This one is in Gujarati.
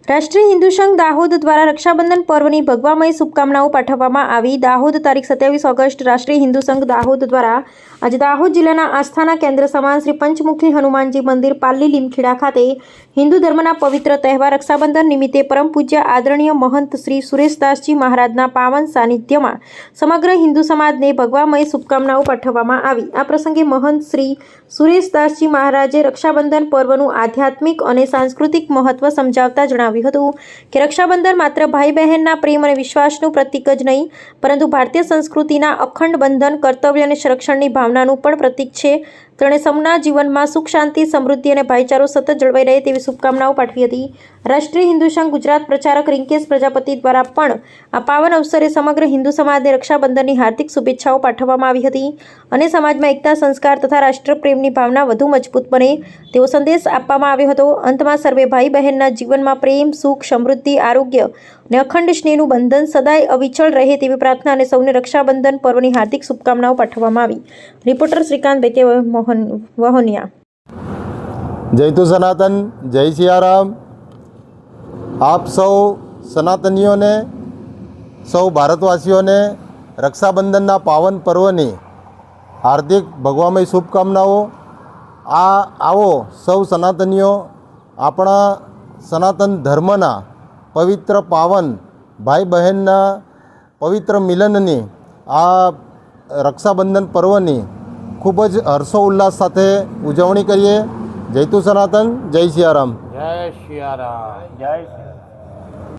રાષ્ટ્રીય હિન્દુ સંઘ દાહોદ દ્વારા રક્ષાબંધન પર્વની ભગવામય શુભકામનાઓ પાઠવવામાં આવી। દાહોદ તારીખ 27 ઓગસ્ટ રાષ્ટ્રીય હિન્દુ સંઘ દાહોદ દ્વારા આજે દાહોદ જિલ્લાના આસ્થાના કેન્દ્ર સમાન શ્રી પંચમુખી હનુમાનજી મંદિર પાલી લીમખેડા ખાતે હિન્દુ ધર્મના પવિત્ર તહેવાર રક્ષાબંધન નિમિત્તે પરમ પૂજ્ય આદરણીય મહંત શ્રી સુરેશદાસજી મહારાજના પાવન સાનિધ્યમાં સમગ્ર હિન્દુ સમાજને ભગવામય શુભકામનાઓ પાઠવવામાં આવી। આ પ્રસંગે મહંત શ્રી સુરેશદાસજી મહારાજે રક્ષાબંધન પર્વનું આધ્યાત્મિક અને સાંસ્કૃતિક મહત્વ સમજાવતા જણાવ્યું હતું કે રક્ષાબંધન માત્ર ભાઈ બહેનના પ્રેમ અને વિશ્વાસનું પ્રતીક જ નહીં, પરંતુ ભારતીય સંસ્કૃતિના અખંડ બંધન, કર્તવ્ય અને સંરક્ષણની ભાવનાનું પણ પ્રતીક છે। તેણે સૌના જીવનમાં સુખ, શાંતિ, સમૃદ્ધિ અને ભાઈચારો સતત જળવાઈ રહે તેવી શુભકામનાઓ પાઠવી હતી। રાષ્ટ્રીય હિન્દુ સંઘ ગુજરાત પ્રચારક રિંકેશ પ્રજાપતિ દ્વારા પણ આ પાવન અવસરે સમગ્ર હિન્દુ સમાજને રક્ષાબંધનની હાર્દિક શુભેચ્છાઓ પાઠવવામાં આવી હતી અને સમાજમાં એકતા, સંસ્કાર તથા રાષ્ટ્રપ્રેમની ભાવના વધુ મજબૂત બને તેવો સંદેશ આપવામાં આવ્યો હતો। અંતમાં સર્વે ભાઈ બહેનના જીવનમાં પ્રેમ, સુખ, સમૃદ્ધિ, આરોગ્ય અને અખંડ સ્નેહનું બંધન સદાય અવિચળ રહે તેવી પ્રાર્થના અને સૌને રક્ષાબંધન પર્વની હાર્દિક શુભકામનાઓ પાઠવવામાં આવી। રિપોર્ટર શ્રીકાંત બેકે વહોનિયા। જય તુ સનાતન, જય સિયારામ। આપ સૌ સનાતનીઓને, સૌ ભારતવાસીઓને રક્ષાબંધનના પાવન પર્વની હાર્દિક ભગવામય શુભકામનાઓ। આવો સૌ સનાતનીઓ આપણા સનાતન ધર્મના પવિત્ર પાવન ભાઈ બહેનના પવિત્ર મિલનની આ રક્ષાબંધન પર્વની ખૂબ જ હર્ષોલ્લાસ સાથે ઉજવણી કરીએ। જય તુ સનાતન, જય સિયારામ। જય સિયારામ, જય સિયારામ।